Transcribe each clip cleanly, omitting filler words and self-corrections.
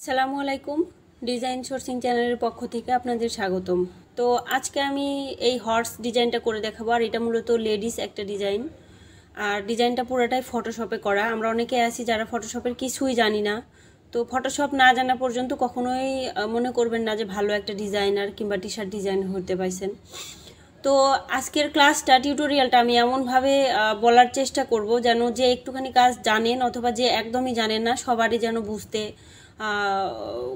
আসসালামু আলাইকুম design sourcing চ্যানেলের পক্ষ থেকে আপনাদের স্বাগতম। তো আজকে আমি এই হর্স ডিজাইনটা করে দেখাবো। আর এটা মূলত লেডিস একটা ডিজাইন, আর ডিজাইনটা পুরোটাই ফটোশপে করা। আমরা অনেকে আছি যারা ফটোশপের কিছুই জানি না। তো ফটোশপ না জানা পর্যন্ত কখনোই মনে করবেন না যে ভালো একটা ডিজাইনার কিংবা টি শার্ট ডিজাইন হতে পারছেন। তো আজকের ক্লাসটা টিউটোরিয়ালটা আমি এমনভাবে বলার চেষ্টা করব যেন যে একটুখানি কাজ জানেন অথবা যে একদমই জানেন না সবারই যেন বুঝতে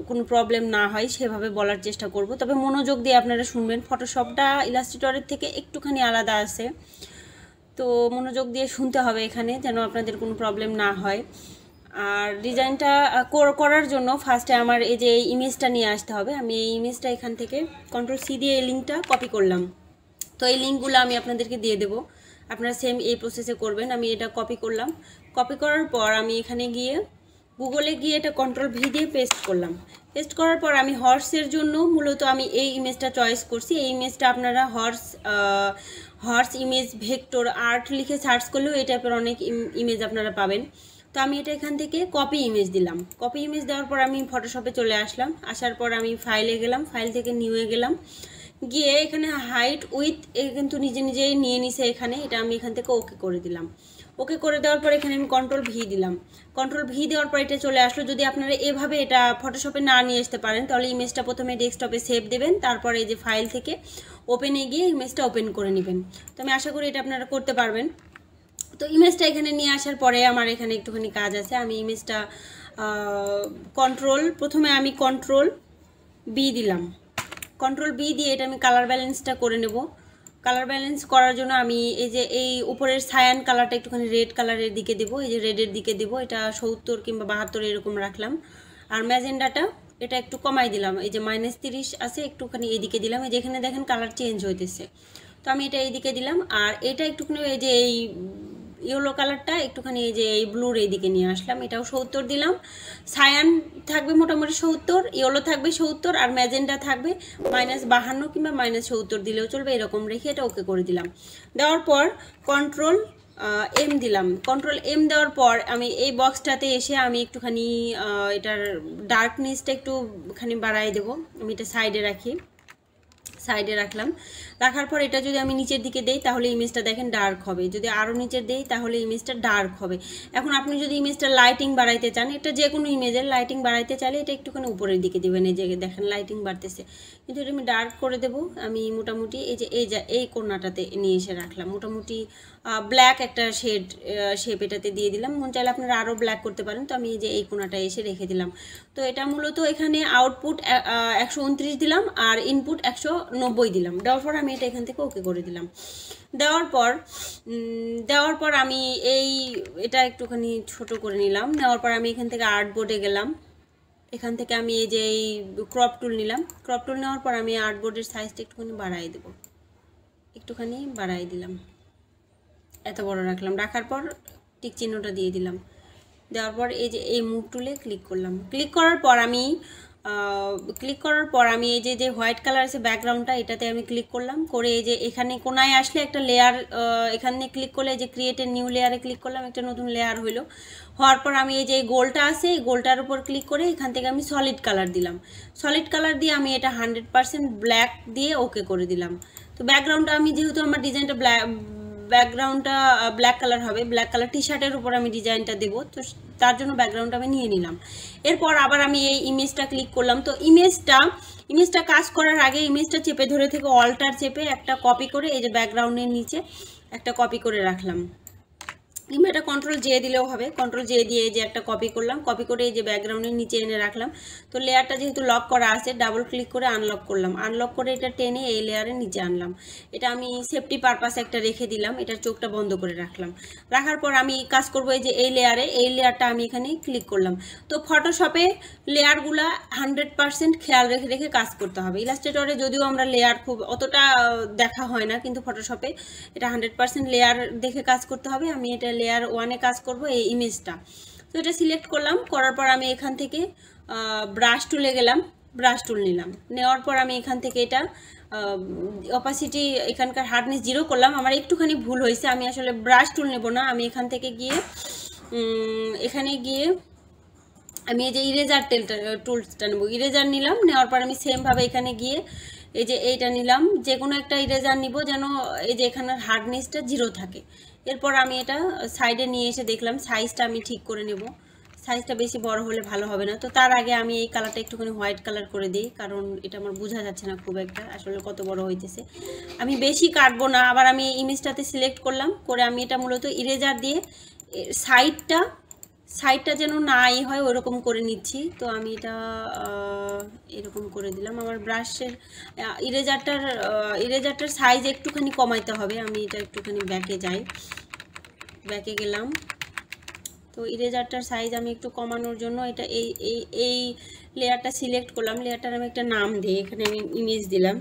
কোনো প্রবলেম না হয় সেভাবে বলার চেষ্টা করব। তবে মনোযোগ দিয়ে আপনারা শুনবেন। ফটোশপটা ইলাস্ট্রেটরের থেকে একটুখানি আলাদা আছে, তো মনোযোগ দিয়ে শুনতে হবে এখানে যেন আপনাদের কোনো প্রবলেম না হয়। আর ডিজাইনটা করার জন্য ফার্স্টে আমার এই যে এই ইমেজটা নিয়ে আসতে হবে। আমি এই ইমেজটা এখান থেকে কন্ট্রোল সি দিয়ে এই লিঙ্কটা কপি করলাম। তো এই লিঙ্কগুলো আমি আপনাদেরকে দিয়ে দেবো, আপনারা সেম এই প্রসেসে করবেন। আমি এটা কপি করলাম। কপি করার পর আমি এখানে গিয়ে গুগলে গিয়ে এটা কন্ট্রোল ভি দিয়ে পেস্ট করলাম। পেস্ট করার পর আমি হর্সের জন্য মূলত আমি এই ইমেজটা চয়েস করছি। এই ইমেজটা আপনারা হর্স ইমেজ ভেক্টর আর্ট লিখে সার্চ করলেও এই টাইপের অনেক ইমেজ আপনারা পাবেন। তো আমি এটা এখান থেকে কপি ইমেজ দিলাম। কপি ইমেজ দেওয়ার পর আমি ফটোশপে চলে আসলাম। আসার পর আমি ফাইলে গেলাম, ফাইল থেকে নিউয়ে গেলাম, গিয়ে এখানে হাইট উইথ কিন্তু নিজে নিজেই নিয়ে নিছে এখানে। এটা আমি এখান থেকে ওকে করে দিলাম। ওকে করে দেওয়ার পর এখানে আমি কন্ট্রোল ভি দিলাম। কন্ট্রোল ভি দেওয়ার পর এটা চলে আসলো। যদি আপনারা এভাবে এটা ফটোশপে না নিয়ে আসতে পারেন তাহলে ইমেজটা প্রথমে ডেস্কটপে সেভ দেবেন, তারপরে এই যে ফাইল থেকে ওপেনে গিয়ে ইমেজটা ওপেন করে নেবেন। তো আমি আশা করি এটা আপনারা করতে পারবেন। তো ইমেজটা এখানে নিয়ে আসার পরে আমার এখানে একটুখানি কাজ আছে। আমি ইমেজটা প্রথমে আমি কন্ট্রোল বি দিলাম। কন্ট্রোল বি দিয়ে এটা আমি কালার ব্যালেন্সটা করে নেব। কালার ব্যালেন্স করার জন্য আমি এই যে এই উপরের সায়ান কালারটা একটুখানি রেড কালারের দিকে দেবো, এই যে রেডের দিকে দেবো। এটা 70 কিংবা 72 এরকম রাখলাম। আর ম্যাজেন্ডাটা এটা একটু কমাই দিলাম, এই যে -30 আছে একটুখানি এইদিকে দিলাম। এই যেখানে দেখেন কালার চেঞ্জ হইতেছে, তো আমি এটা এইদিকে দিলাম। আর এটা একটুখানি এই যে এই ইয়েলো কালারটা একটুখানি এই যে এই ব্লুর এইদিকে নিয়ে আসলাম, এটাও 70 দিলাম। সায়ান থাকবে মোটামুটি 70, ইয়েলো থাকবে 70, আর ম্যাজেন্ডা থাকবে -52 কিংবা -70 দিলেও চলবে। এরকম রেখে এটা ওকে করে দিলাম। দেওয়ার পর কন্ট্রোল এম দিলাম। কন্ট্রোল এম দেওয়ার পর আমি এই বক্সটাতে এসে আমি একটুখানি এটার ডার্কনেসটা একটুখানি বাড়াই দেবো। আমি এটা সাইডে রাখি, সাইডে রাখলাম। রাখার পর এটা যদি আমি নিচের দিকে দেই তাহলে ইমেজটা দেখেন ডার্ক হবে, যদি আরও নিচের দেই তাহলে ইমেজটা ডার্ক হবে। এখন আপনি যদি ইমেজটা লাইটিং বাড়াইতে চান, এটা যে কোনো ইমেজের লাইটিং বাড়াইতে চাইলে এটা একটুখানি উপরের দিকে দেবেন। এই যে দেখেন লাইটিং বাড়তেছে, কিন্তু এটা আমি ডার্ক করে দেবো। আমি মোটামুটি এই যে এই কোণাটাতে নিয়ে এসে রাখলাম। মোটামুটি ব্ল্যাক একটা শেপ এটাতে দিয়ে দিলাম। মন চাইলে আপনারা আরও ব্ল্যাক করতে পারেন। তো আমি এই যে এই কোণাটা এসে রেখে দিলাম। তো এটা মূলত এখানে আউটপুট 129 দিলাম আর ইনপুট 190 দিলাম। দেওয়ার পর আমি এটা এখান থেকে ওকে করে দিলাম। দেওয়ার পর আমি এটা একটুখানি ছোট করে নিলাম। নেওয়ার পর আমি এখান থেকে আর্টবোর্ডে গেলাম। এখান থেকে আমি এই যে এই ক্রপ টুল নিলাম। ক্রপ টুল নেওয়ার পর আমি আর্টবোর্ডের সাইজটা একটুখানি বাড়াই দেব, একটুখানি বাড়াই দিলাম। এত বড় রাখলাম। রাখার পর টিক চিহ্নটা দিয়ে দিলাম। দেওয়ার পর এই যে এই মুভ টুলে ক্লিক করলাম। ক্লিক করার পর আমি এই যে হোয়াইট কালার আছে ব্যাকগ্রাউন্ডটা, এটাতে আমি ক্লিক করলাম। করে এই যে এখানে কোনায় আসলে একটা লেয়ার, এখানে ক্লিক করলে এই যে ক্রিয়েট এ নিউ লেয়ারে ক্লিক করলাম, একটা নতুন লেয়ার হলো। হওয়ার পর আমি এই যে গোলটা আছে এই গোলটার উপর ক্লিক করে এখান থেকে আমি সলিড কালার দিলাম। সলিড কালার দিয়ে আমি এটা 100% ব্ল্যাক দিয়ে ওকে করে দিলাম। তো ব্যাকগ্রাউন্ডটা আমি যেহেতু আমার ডিজাইনটা ব্যাকগ্রাউন্ডটা ব্ল্যাক কালার হবে, ব্ল্যাক কালার টি শার্টের উপর আমি ডিজাইনটা দেবো, তো তার জন্য ব্যাকগ্রাউন্ডটা আমি নিয়ে নিলাম। এরপর আবার আমি এই ইমেজটা ক্লিক করলাম। তো ইমেজটা কাজ করার আগে ইমেজটা চেপে ধরে থেকে অল্টার চেপে একটা কপি করে এই যে ব্যাকগ্রাউন্ডের নিচে একটা কপি করে রাখলাম। কিংবা এটা কন্ট্রোল জে দিলেও হবে। কন্ট্রোল জে দিয়ে এই যে একটা কপি করলাম, কপি করে এই যে ব্যাকগ্রাউন্ডের নিচে এনে রাখলাম। তো লেয়ারটা যেহেতু লক করা আছে ডাবল ক্লিক করে আনলক করলাম। আনলক করে এটা টেনে এই লেয়ারের নিচে আনলাম। এটা আমি সেফটি পারপাস একটা রেখে দিলাম, এটার চোখটা বন্ধ করে রাখলাম। রাখার পর আমি কাজ করবো এই যে এই লেয়ারটা আমি এখানে ক্লিক করলাম। তো ফটোশপে লেয়ারগুলা 100% খেয়াল রেখে রেখে কাজ করতে হবে। ইলাস্ট্রেটরে যদিও আমরা লেয়ার খুব অতটা দেখা হয় না, কিন্তু ফটোশপে এটা 100% লেয়ার দেখে কাজ করতে হবে। আমি এটা লেয়ার 1 এ কাজ করব এই ইমেজটা। তো এটা সিলেক্ট করলাম। করার পর আমি এখান থেকে ব্রাশ টুলে গেলাম, ব্রাশ টুল নিলাম। নেওয়ার পর আমি এখান থেকে এটা অপাসিটি এখানকার হার্ডনেস 0 করলাম। আমার একটুখানি ভুল হয়েছে, আমি আসলে ব্রাশ টুল নেব না। আমি এখান থেকে গিয়ে এখানে গিয়ে আমি এই যে ইরেজার টুলসটা নেবো, ইরেজার নিলাম, নেওয়ার পর আমি সেমভাবে এখানে গিয়ে এই যে এইটা নিলাম, যে কোনো একটা ইরেজার নিব যেন এই যে এখানের হার্ডনেসটা 0 থাকে। এরপর আমি এটা সাইডে নিয়ে এসে দেখলাম সাইজটা আমি ঠিক করে নেব, সাইজটা বেশি বড় হলে ভালো হবে না। তো তার আগে আমি এই কালারটা একটুখানি হোয়াইট কালার করে দিই, কারণ এটা আমার বোঝা যাচ্ছে না খুব একটা আসলে কত বড় হইতেছে। আমি বেশি কাটবো না। আবার আমি ইমেজটাতে সিলেক্ট করলাম, করে আমি এটা মূলত ইরেজার দিয়ে সাইডটা যেন নাই হয় ওরকম করে নিচ্ছি। তো আমি এটা এরকম করে দিলাম। আমার ব্রাশের ইরেজারটার সাইজ একটুখানি কমাইতে হবে। আমি এটা একটুখানি ব্যাকে গেলাম। তো ইরেজারটার সাইজ আমি একটু কমানোর জন্য এটা এই লেয়ারটা সিলেক্ট করলাম। লেয়ারটার আমি একটা নাম দিই, এখানে আমি ইমেজ দিলাম।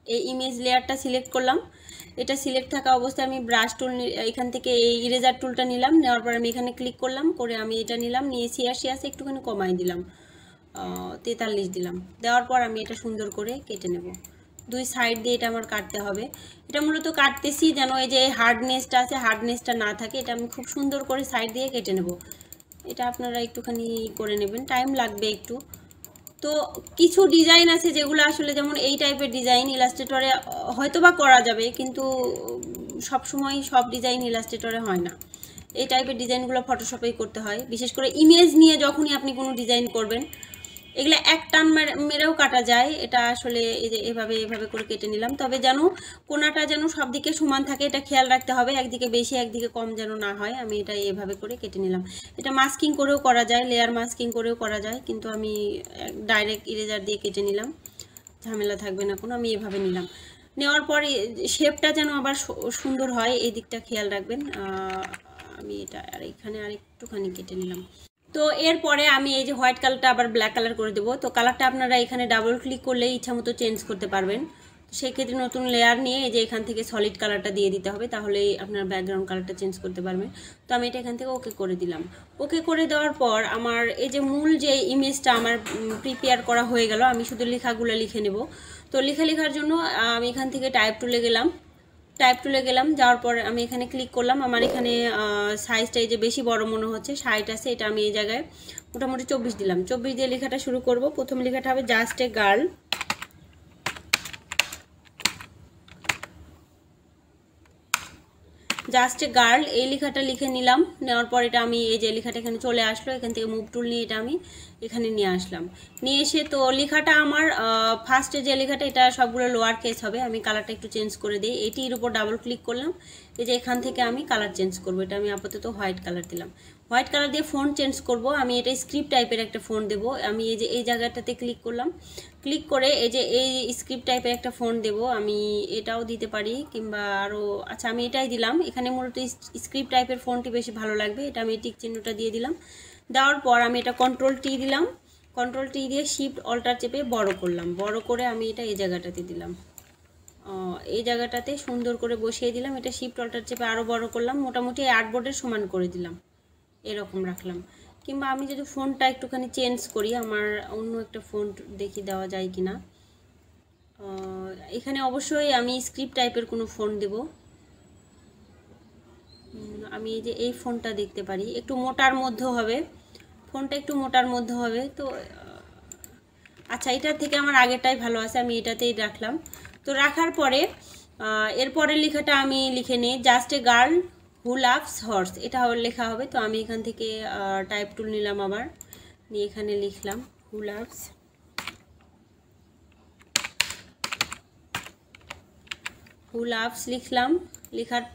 এই ইমেজ লেয়ারটা সিলেক্ট করলাম। এটা সিলেক্ট থাকা অবস্থায় আমি ব্রাশ টুল এখান থেকে এই ইরেজার টুলটা নিলাম, নেওয়ার পর আমি এখানে ক্লিক করলাম, করে আমি এটা নিলাম, নিয়ে ছিয়াশি একটুখানি কমাই দিলাম, 43 দিলাম। দেওয়ার পর আমি এটা সুন্দর করে কেটে নেব। দুই সাইড দিয়ে এটা আমার কাটতে হবে। এটা মূলত কাটতেছি যেন এই যে হার্ডনেসটা আছে হার্ডনেসটা না থাকে। এটা আমি খুব সুন্দর করে সাইড দিয়ে কেটে নেব। এটা আপনারা একটুখানি করে নেবেন, টাইম লাগবে একটু। তো কিছু ডিজাইন আছে যেগুলো আসলে যেমন এই টাইপের ডিজাইন ইলাস্ট্রেটরে হয়তো বা করা যাবে, কিন্তু সব সময় সব ডিজাইন ইলাস্ট্রেটরে হয় না। এই টাইপের ডিজাইনগুলো ফটোশপেই করতে হয়। বিশেষ করে ইমেজ নিয়ে যখনই আপনি কোনো ডিজাইন করবেন, এগুলো এক টান মেরেও কাটা যায়। এটা আসলে এই যে এভাবে করে কেটে নিলাম। তবে যেন কোনাটা যেন সব দিকে সমান থাকে, এটা খেয়াল রাখতে হবে, একদিকে বেশি একদিকে কম যেন না হয়। আমি এটা এভাবে করে কেটে নিলাম। এটা মাস্কিং করেও করা যায়, লেয়ার মাস্কিং করেও করা যায়, কিন্তু আমি ডাইরেক্ট ইরেজার দিয়ে কেটে নিলাম, ঝামেলা থাকবে না কোনো। আমি এভাবে নিলাম, নেওয়ার পর শেপটা যেন আবার সুন্দর হয় এই দিকটা খেয়াল রাখবেন। আমি এটা এখানে আরেকটুখানি কেটে নিলাম। তো এরপরে আমি এই যে হোয়াইট কালারটা আবার ব্ল্যাক কালার করে দেবো। তো কালারটা আপনারা এখানে ডাবল ক্লিক করলে ইচ্ছা মতো চেঞ্জ করতে পারবেন। সেই ক্ষেত্রে নতুন লেয়ার নিয়ে এই যে এখান থেকে সলিড কালারটা দিয়ে দিতে হবে, তাহলেই আপনার ব্যাকগ্রাউন্ড কালারটা চেঞ্জ করতে পারবেন। তো আমি এটা এখান থেকে ওকে করে দিলাম। ওকে করে দেওয়ার পর আমার এই যে মূল যে ইমেজটা আমার প্রিপেয়ার করা হয়ে গেল, আমি শুধু লেখাগুলো লিখে নেব। তো লেখার জন্য আমি এখান থেকে টাইপ টুলে গেলাম, যাওয়ার পর আমি এখানে ক্লিক করলাম। আমার এখানে সাইজটা এই যে বেশি বড় মনে হচ্ছে, 60 আছে, এটা আমি এই জায়গায় মোটামুটি 24 দিলাম। 24 দিয়ে লেখাটা শুরু করব। প্রথম লেখাটা হবে just a girl. Just a girl এই লেখাটা লিখে নিলাম। নেওয়ার পর এটা আমি এই যে লেখাটা এখানে চলে আসলো, এখান থেকে মুভ টুল নিয়ে এটা আমি এখানে নিয়ে আসলাম। নিয়ে এসে তো লেখাটা আমার ফার্স্টে যে লেখাটা এটা সবগুলো লোয়ার কেস হবে। আমি কালারটা একটু চেঞ্জ করে দিই। এটির উপর ডাবল ক্লিক করলাম। এই যে এখান থেকে আমি কালার চেঞ্জ করব। এটা আমি আপাতত হোয়াইট কালার দিলাম। হোয়াইট কালার দিয়ে ফন্ট চেঞ্জ করব। আমি এটা স্ক্রিপ্ট টাইপের একটা ফন্ট দেবো। আমি এই যে এই জায়গাটাতে ক্লিক করলাম, ক্লিক করে এই যে এই স্ক্রিপ্ট টাইপের একটা ফন্ট দেব। আমি এটাও দিতে পারি, কিংবা আরও, আচ্ছা আমি এটাই দিলাম। এখানে মূলত স্ক্রিপ্ট টাইপের ফন্টটি বেশি ভালো লাগবে। এটা আমি টিক চিহ্নটা দিয়ে দিলাম। দেওয়ার পর আমি এটা কন্ট্রোল টি দিলাম। কন্ট্রোল টি দিয়ে শিফট অল্টার চেপে বড় করলাম। বড় করে আমি এটা এই জায়গাটাতে দিলাম, এই জায়গাটাতে সুন্দর করে বসিয়ে দিলাম। এটা শিফট অল্টার চেপে আরও বড় করলাম, মোটামুটি আর্টবোর্ডের সমান করে দিলাম, এরকম রাখলাম। কিংবা আমি যদি ফন্টটা একটুখানি চেঞ্জ করি, আমার অন্য একটা ফন্ট দেখি দেওয়া যায় কিনা। এখানে অবশ্যই আমি স্ক্রিপ্ট টাইপের কোনো ফন্ট দেব। আমি এই যে এই ফন্টটা দেখতে পারি, একটু মোটার মধ্যে হবে, ফন্টটা একটু মোটার মধ্যে হবে। তো আচ্ছা, এটার থেকে আমার আগেরটাই ভালো আছে, আমি এটাতেই রাখলাম। তো রাখার পরে এরপরের লেখাটা আমি লিখে নিই, just a girl who loves horse, এটা লেখা হবে। তো আমি এখান থেকে টাইপ টুল নিলাম, আবার নিয়ে এখানে লিখলাম হু লাভস লিখলাম। লেখার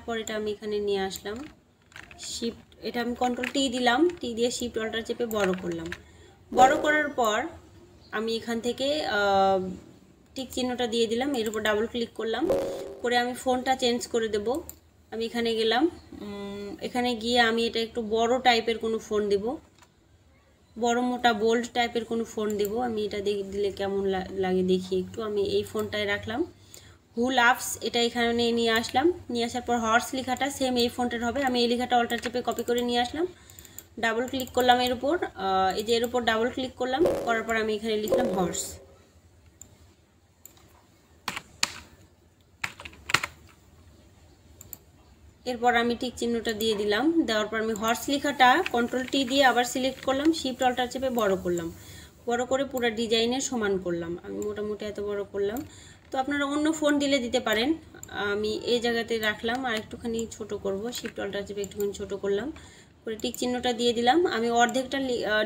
পর এটা আমি এখানে নিয়ে আসলাম, শিফট, এটা আমি কন্ট্রোল টি দিলাম, টি দিয়ে শিফট অল্টার চেপে বড় করলাম। বড় করার পর আমি এখান থেকে টিক চিহ্নটা দিয়ে দিলাম, এর উপর ডাবল ক্লিক করলাম, করে আমি ফন্টটা চেঞ্জ করে দেব। আমি এখানে গেলাম, এখানে গিয়ে আমি এটা একটু বড় টাইপের কোনো ফন্ট দেব, বড় মোটা বোল্ড টাইপের কোনো ফন্ট দেব। আমি এটা দিলে কেমন লাগে দেখি একটু। আমি এই ফন্টটায় রাখলাম, হু লাভস, এটা এখানে নিয়ে আসলাম। নিয়ে আসার পর হর্স লেখাটা সেম এই ফন্টের হবে। আমি এই লেখাটা অল্টার চেপে কপি করে নিয়ে আসলাম, ডাবল ক্লিক করলাম এর উপর, এই যে এর উপর ডাবল ক্লিক করলাম, করার পর আমি এখানে লিখলাম হর্স। এরপর আমি টিক চিহ্নটা দিয়ে দিলাম। দেওয়ার পর আমি হর্স লেখাটা কন্ট্রোল টি দিয়ে আবার সিলেক্ট করলাম, শিফট অল্টার চেপে বড় করলাম, বড় করে পুরো ডিজাইনের সমান করলাম। আমি মোটামুটি এত বড় করলাম। তো আপনারা অন্য ফোন দিলে দিতে পারেন, আমি এই জায়গাতে রাখলাম। আর একটুখানি ছোট করব, শিফট অল্টার চেপে একটুখানি ছোট করলাম, করে টিক চিহ্নটা দিয়ে দিলাম। আমি অর্ধেকটা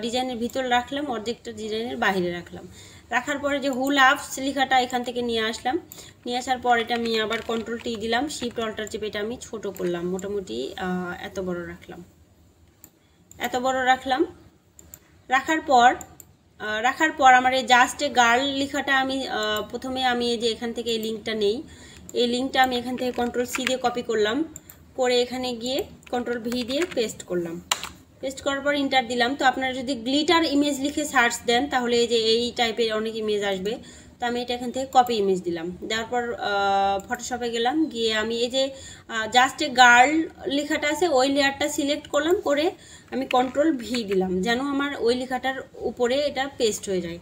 ডিজাইনের ভিতর রাখলাম, অর্ধেকটা ডিজাইনের বাইরে রাখলাম। রাখার পরে যে হু লাভস লেখাটা এখান থেকে নিয়ে আসলাম, নিয়ে আসার পর এটা আমি আবার কন্ট্রোল টি দিলাম, শিফট অল্টার চেপে এটা আমি ছোট করলাম, মোটামুটি এত বড় রাখলাম, এত বড় রাখলাম। রাখার পর আমার এই জাস্ট এ গার্ল লেখাটা আমি প্রথমে আমি এই যে এখান থেকে এই লিঙ্কটা নেই, এই লিঙ্কটা আমি এখান থেকে কন্ট্রোল সি দিয়ে কপি করলাম, করে এখানে গিয়ে কন্ট্রোল ভি দিয়ে পেস্ট করলাম। পেস্ট করার পর ইন্টার দিলাম। তো আপনারা যদি গ্লিটার ইমেজ লিখে সার্চ দেন তাহলে এই যে এই টাইপের অনেক ইমেজ আসবে। তো আমি এটা এখান থেকে কপি ইমেজ দিলাম। দেওয়ার পর ফটোশপে গেলাম, গিয়ে আমি এই যে জাস্ট এ গার্ল লেখাটা আছে ওই লেয়ারটা সিলেক্ট করলাম, করে আমি কন্ট্রোল ভি দিলাম যেন আমার ওই লেখাটার উপরে এটা পেস্ট হয়ে যায়।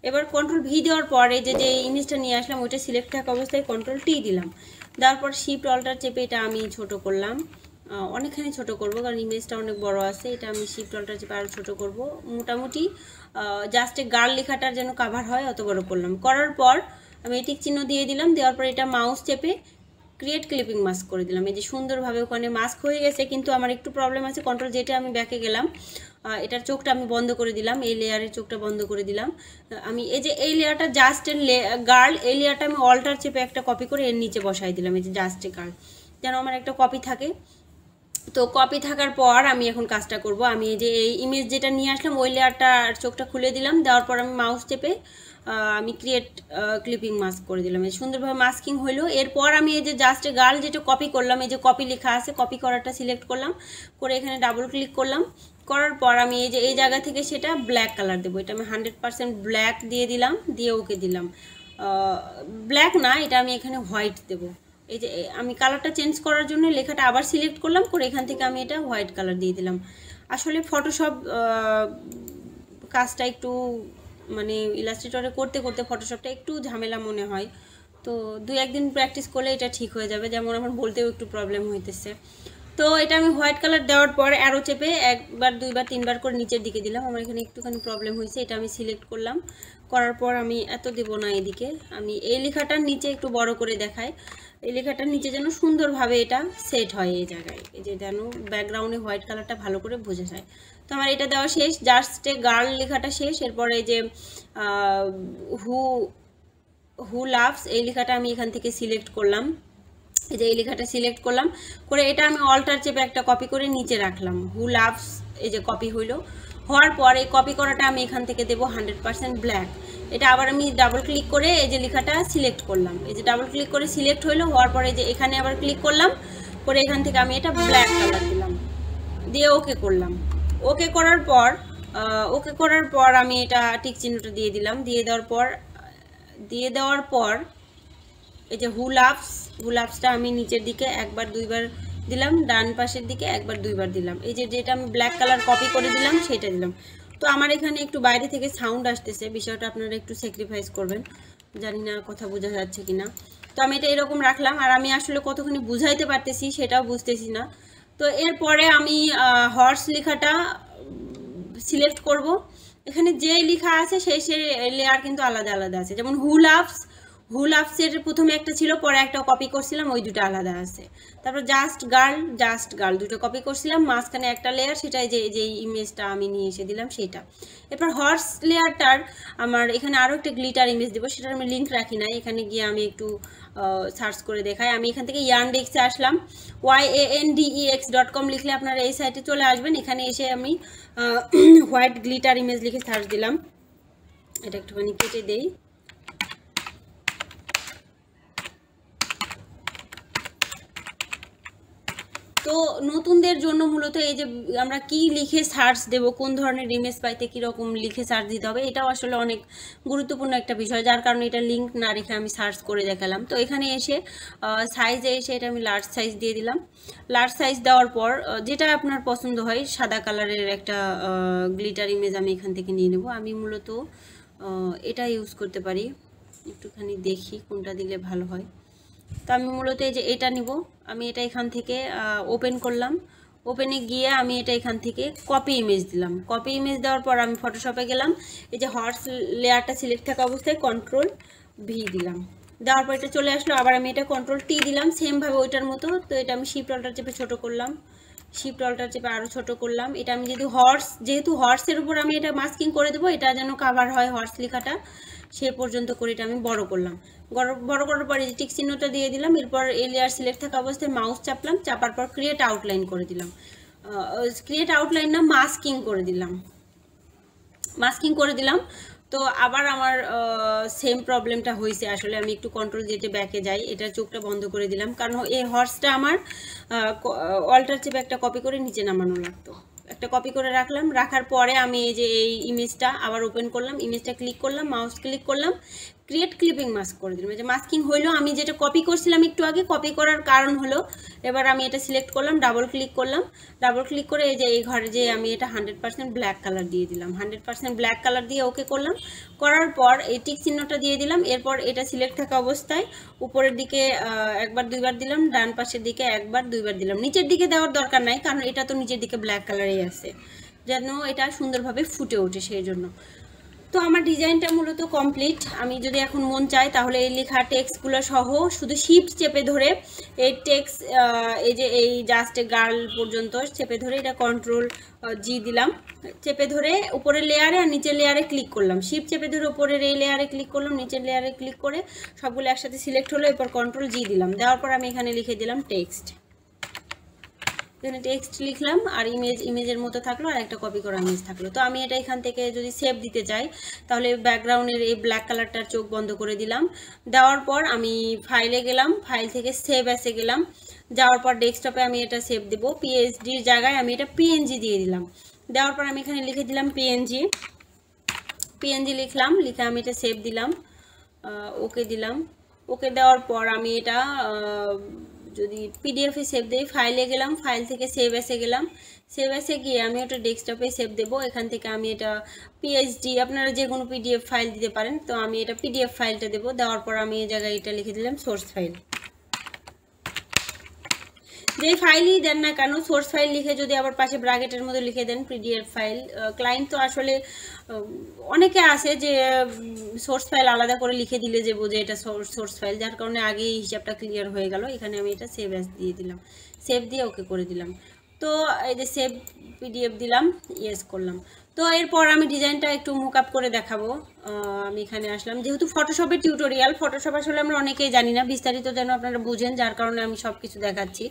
এবার কন্ট্রোল ভি দেওয়ার পরে যে ইমেজটা নিয়ে আসলাম ওইটা সিলেক্ট থাকা অবস্থায় কন্ট্রোল টি দিলাম। দেওয়ার পর শিফট অল্টার চেপে এটা আমি ছোট করলাম, অনেকখানি ছোট করব কারণ ইমেজটা অনেক বড় আছে। এটা আমি শিফট অল্টার চেপে আরও ছোট করব, মোটামুটি জাস্ট এ গার্ল লেখাটার যেন কাভার হয় অত বড় করলাম। করার পর আমি এই টিক চিহ্ন দিয়ে দিলাম। দেওয়ার পর এটা মাউস চেপে ক্রিয়েট ক্লিপিং মাস্ক করে দিলাম। এই যে সুন্দরভাবে ওখানে মাস্ক হয়ে গেছে, কিন্তু আমার একটু প্রবলেম আছে। কন্ট্রোল যেটা আমি ব্যাকে গেলাম, এটার চোখটা আমি বন্ধ করে দিলাম, এই লেয়ারের চোখটা বন্ধ করে দিলাম। আমি এই যে এই লেয়ারটা জাস্ট গার্ল, এই লেয়ারটা আমি অল্টার চেপে একটা কপি করে এর নিচে বসাই দিলাম, এই যে জাস্ট গার্ল, যেন আমার একটা কপি থাকে। তো কপি থাকার পর আমি এখন কাজটা করব। আমি এই যে এই ইমেজ যেটা নিয়ে আসলাম ওই লেয়ারটার চোখটা খুলে দিলাম। দেওয়ার পর আমি মাউস চেপে আমি ক্রিয়েট ক্লিপিং মাস্ক করে দিলাম, এই সুন্দরভাবে মাস্কিং হইলো। এরপর আমি এই যে জাস্ট গার্ল যেটা কপি করলাম, এই যে কপি লেখা আছে, কপি করাটা সিলেক্ট করলাম, করে এখানে ডাবল ক্লিক করলাম। করার পর আমি এই যে এই জায়গা থেকে সেটা ব্ল্যাক কালার দেবো। এটা আমি 100% ব্ল্যাক দিয়ে দিলাম, দিয়ে ওকে দিলাম। ব্ল্যাক না, এটা আমি এখানে হোয়াইট দেবো। এই যে আমি কালারটা চেঞ্জ করার জন্য লেখাটা আবার সিলেক্ট করলাম, করে এখান থেকে আমি এটা হোয়াইট কালার দিয়ে দিলাম। আসলে ফটোশপ কাজটা একটু মানে ইলাস্ট্রেটরে করতে করতে ফটোশপটা একটু ঝামেলা মনে হয়। তো 2-1 দিন প্র্যাকটিস করলে এটা ঠিক হয়ে যাবে, যেমন আমার বলতেও একটু প্রবলেম হইতেছে। তো এটা আমি হোয়াইট কালার দেওয়ার পর অ্যারো চেপে 1বার 2বার 3বার করে নিচের দিকে দিলাম। আমার এখানে একটুখানি প্রবলেম হয়েছে, এটা আমি সিলেক্ট করলাম। করার পর আমি এত দেবো না, এদিকে আমি এই লেখাটার নিচে একটু বড় করে দেখাই, এই লেখাটার নিচে যেন সুন্দরভাবে এটা সেট হয় এই জায়গায়, এই যে যেন ব্যাকগ্রাউন্ডে হোয়াইট কালারটা ভালো করে বোঝা যায়। তো আমার এটা দেওয়া শেষ, জাস্ট এ গার্ল লেখাটা শেষ। এরপরে এই যে হু লাভস এই লেখাটা আমি এখান থেকে সিলেক্ট করলাম, এই যে এই লেখাটা সিলেক্ট করলাম, করে এটা আমি অল্টার চেপে একটা কপি করে নিচে রাখলাম। হু লাভস এই যে কপি হইলো। হওয়ার পর এই কপি করাটা আমি এখান থেকে দেবো 100% ব্ল্যাক। এটা আবার আমি ডাবল ক্লিক করে এই যে লেখাটা সিলেক্ট করলাম, এই যে ডাবল ক্লিক করে সিলেক্ট হইলো। হওয়ার পরে যে এখানে আবার ক্লিক করলাম, করে এখান থেকে আমি এটা ব্ল্যাক কালার দিলাম, দিয়ে ওকে করলাম। ওকে করার পর আমি এটা টিক চিহ্নটা দিয়ে দিলাম। দিয়ে দেওয়ার পর এই যে হু লাভসটা আমি নিচের দিকে 1বার 2বার দিলাম, ডান পাশের দিকে 1বার 2বার দিলাম। এই যে যেটা আমি ব্ল্যাক কালার কপি করে দিলাম সেটা দিলাম। তো আমার এখানে একটু বাইরে থেকে সাউন্ড আসতেছে, বিষয়টা আপনারা একটু স্যাক্রিফাইস করবেন, জানি না কথা বোঝা যাচ্ছে কিনা। তো আমি এটা এরকম রাখলাম, আর আমি আসলে কতখানি বুঝাইতে পারতেছি সেটাও বুঝতেছি না। তো এরপরে আমি হর্স লেখাটা সিলেক্ট করব। এখানে যে লেখা আছে সেই লেয়ার কিন্তু আলাদা আলাদা আছে, যেমন হু লাভসের প্রথমে একটা ছিল, পরে একটা কপি করছিলাম, ওই দুটো আলাদা আছে। তারপর জাস্ট গার্ল দুটো কপি করছিলাম, মাঝখানে একটা লেয়ার, সেটাই যে ইমেজটা আমি নিয়ে এসে দিলাম সেটা। এরপর হর্স লেয়ারটার আমার এখানে আরও একটা গ্লিটার ইমেজ দেবো, সেটার আমি লিঙ্ক রাখি নাই, এখানে গিয়ে আমি একটু সার্চ করে দেখাই। আমি এখান থেকে ইয়ানডেক্সে আসলাম, yandex.com লিখলে আপনারা এই সাইটে চলে আসবেন। এখানে এসে আমি হোয়াইট গ্লিটার ইমেজ লিখে সার্চ দিলাম, এটা একটুখানি কেটে দেই। তো নতুনদের জন্য মূলত এই যে আমরা কি লিখে সার্চ দেব, কোন ধরনের ইমেজ পাইতে কীরকম লিখে সার্চ দিতে হবে, এটাও আসলে অনেক গুরুত্বপূর্ণ একটা বিষয়, যার কারণে এটা লিঙ্ক না রেখে আমি সার্চ করে দেখালাম। তো এখানে এসে সাইজে এসে এটা আমি লার্জ সাইজ দিয়ে দিলাম। লার্জ সাইজ দেওয়ার পর যেটা আপনার পছন্দ হয়, সাদা কালারের একটা গ্লিটার ইমেজ আমি এখান থেকে নিয়ে নেব। আমি মূলত এটা ইউজ করতে পারি, একটুখানি দেখি কোনটা দিলে ভালো হয়। তো আমি মূলত এই যে এটা নিব, আমি এটা এখান থেকে ওপেন করলাম, ওপেনে গিয়ে আমি এটা এখান থেকে কপি ইমেজ দিলাম। কপি ইমেজ দেওয়ার পর আমি ফটোশপে গেলাম, এই যে হর্স লেয়ারটা সিলেক্ট থাকা অবস্থায় CTRL-V দিলাম, দেওয়ার পর এটা চলে আসলো। আবার আমি এটা CTRL-T দিলাম সেমভাবে ওইটার মতো। তো এটা আমি শিফট অল্টার চেপে ছোটো করলাম, শিফট অল্টার চেপে আরও ছোটো করলাম। এটা আমি যেহেতু হর্সের উপর আমি এটা মাস্কিং করে দেবো, এটা যেন কাভার হয় হর্স লেখাটা, সে পর্যন্ত করে এটা আমি বড় করলাম। বড় করার পরে যে টিক চিহ্নটা দিয়ে দিলাম, এরপর এই লেয়ার সিলেক্ট থাকা অবস্থায় মাউস চাপলাম, চাপার পর ক্রিয়েট আউটলাইন করে দিলাম। ক্রিয়েট আউটলাইন না, মাস্কিং করে দিলাম, মাস্কিং করে দিলাম। তো আবার আমার সেম প্রবলেমটা হয়েছে আসলে। আমি একটু কন্ট্রোল যেতে ব্যাকে যাই, এটা চোখটা বন্ধ করে দিলাম, কারণ এই হর্সটা আমার অল্টার চেপে একটা কপি করে নিচে নামানো লাগতো। একটা কপি করে রাখলাম, রাখার পরে আমি এই যে এই ইমেজটা আবার ওপেন করলাম, ইমেজটা ক্লিক করলাম, মাউস ক্লিক করলাম, ক্রিয়েট ক্লিপিং মাস্ক করে দিলাম। এই যে মাস্কিং হইলো, আমি যেটা কপি করছিলাম একটু আগে, কপি করার কারণ হলো এবার আমি এটা সিলেক্ট করলাম, ডাবল ক্লিক করলাম, ডাবল ক্লিক করে এই যে এই ঘরে যে আমি এটা 100% ব্ল্যাক কালার দিয়ে দিলাম, 100% ব্ল্যাক কালার দিয়ে ওকে করলাম। করার পর এই টিক চিহ্নটা দিয়ে দিলাম। এরপর এটা সিলেক্ট থাকা অবস্থায় উপরের দিকে একবার দুইবার দিলাম, ডান পাশের দিকে একবার দুইবার দিলাম। নিচের দিকে দেওয়ার দরকার নাই, কারণ এটা তো নিচের দিকে ব্ল্যাক কালারেই আছে, যেন এটা সুন্দরভাবে ফুটে ওঠে সেই জন্য। তো আমার ডিজাইনটা মূলত কমপ্লিট। আমি যদি এখন মন চাই তাহলে এই লেখা টেক্সটগুলো সহ শুধু শিফট চেপে ধরে এই টেক্সট, এই যে এই জাস্ট গার্ল পর্যন্ত চেপে ধরে এটা CTRL-G দিলাম, চেপে ধরে উপরের লেয়ারে আর নিচের লেয়ারে ক্লিক করলাম, শিফট চেপে ধরে উপরের এই লেয়ারে ক্লিক করলাম, নিচের লেয়ারে ক্লিক করে সবগুলো একসাথে সিলেক্ট হলো। এরপর CTRL-G দিলাম, দেওয়ার পর আমি এখানে লিখে দিলাম টেক্সট। এখানে টেক্সট লিখলাম আর ইমেজের মতো থাকলো, আর একটা কপি করা ইমেজ থাকলো। তো আমি এটা এখান থেকে যদি সেভ দিতে চাই তাহলে ব্যাকগ্রাউন্ডের এই ব্ল্যাক কালারটার চোখ বন্ধ করে দিলাম। দেওয়ার পর আমি ফাইলে গেলাম, ফাইল থেকে সেভ অ্যাসে গেলাম, যাওয়ার পর ডেস্কটপে আমি এটা সেভ দেব। পিএইচডির জায়গায় আমি এটা পিএনজি দিয়ে দিলাম। দেওয়ার পর আমি এখানে লিখে দিলাম পিএনজি লিখলাম, লিখে আমি এটা সেভ দিলাম, ওকে দিলাম। ওকে দেওয়ার পর আমি এটা যদি পিডিএফে সেভ দেই, ফাইলে গেলাম, ফাইল থেকে সেভ অ্যাসে গেলাম, সেভ অ্যাসে গিয়ে আমি ওটা ডেস্কটপে সেভ দেবো। এখান থেকে আমি এটা পিএইচডি, আপনারা যে কোনো পিডিএফ ফাইল দিতে পারেন, তো আমি এটা পিডিএফ ফাইলটা দেবো। দেওয়ার পর আমি এই জায়গায় এটা লিখে দিলাম সোর্স ফাইল। যেই ফাইলই দেন না কেন, সোর্স ফাইল লিখে যদি আবার পাশে ব্র্যাকেটের মধ্যে লিখে দেন পিডিএফ ফাইল, ক্লায়েন্ট তো আসলে অনেকে আছে যে সোর্স ফাইল আলাদা করে লিখে দিলে যে বোঝে এটা সোর্স ফাইল, যার কারণে আগেই হিসাবটা ক্লিয়ার হয়ে গেল। এখানে আমি এটা সেভ অ্যাজ দিয়ে দিলাম, সেভ দিয়ে ওকে করে দিলাম। তো এই যে সেভ পিডিএফ দিলাম, ইয়েস করলাম। তো এরপর আমি ডিজাইনটা একটু মুক আপ করে দেখাবো। আমি এখানে আসলাম, যেহেতু ফটোশপের টিউটোরিয়াল, ফটোশপ আসলে আমরা অনেকেই জানি না, বিস্তারিত যেন আপনারা বুঝেন, যার কারণে আমি সব কিছু দেখাচ্ছি।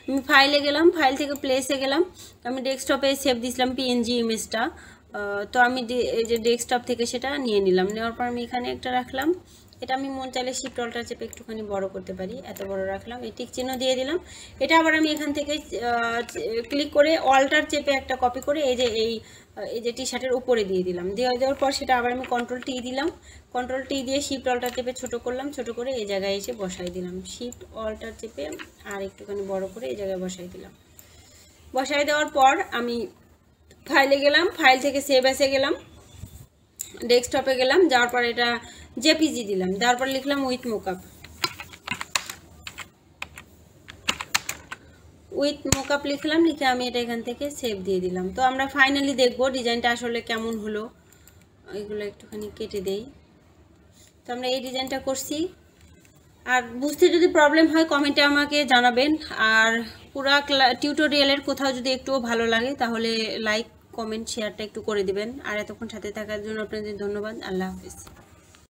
আমি ফাইলে গেলাম, ফাইল থেকে প্লেসে গেলাম, আমি ডেস্কটপে সেভ দিয়েছিলাম পিএনজি ইমেজটা। তো আমি এই যে ডেস্কটপ থেকে সেটা নিয়ে নিলাম, নেওয়ার পর আমি এখানে একটা রাখলাম। এটা আমি মন চাইলে শিফট অল্টার চেপে একটুখানি বড় করতে পারি, এত বড় রাখলাম, এই টিক চিহ্ন দিয়ে দিলাম। এটা আবার আমি এখান থেকে ক্লিক করে অল্টার চেপে একটা কপি করে এই যে টি শার্টের উপরে দিয়ে দিলাম। দেওয়ার পর সেটা আবার আমি CTRL-T দিলাম, CTRL-T দিয়ে শিফট অল্টার চেপে ছোট করলাম, ছোট করে এই জায়গায় এসে বসাই দিলাম, শিফট অল্টার চেপে আর একটুখানি বড় করে এই জায়গায় বসাই দিলাম। বসাই দেওয়ার পর আমি ফাইলে গেলাম, ফাইল থেকে সেভ অ্যাসে গেলাম, ডেস্কটপে গেলাম, যাওয়ার পর এটা জেপিজি দিলাম, দেওয়ার পর লিখলাম উইথ মোকআপ লিখলাম, লিখে আমি এটা এখান থেকে সেভ দিয়ে দিলাম। তো আমরা ফাইনালি দেখবো ডিজাইনটা আসলে কেমন হলো। এগুলো একটুখানি কেটে দেই। তো আমরা এই ডিজাইনটা করছি। আর বুঝতে যদি প্রবলেম হয় কমেন্টে আমাকে জানাবেন। আর পুরা টিউটোরিয়ালের কোথাও যদি একটুও ভালো লাগে তাহলে লাইক, কমেন্ট, শেয়ারটা একটু করে দিবেন। আর এতক্ষণ সাথে থাকার জন্য আপনাদের ধন্যবাদ। আল্লাহ হাফিজ।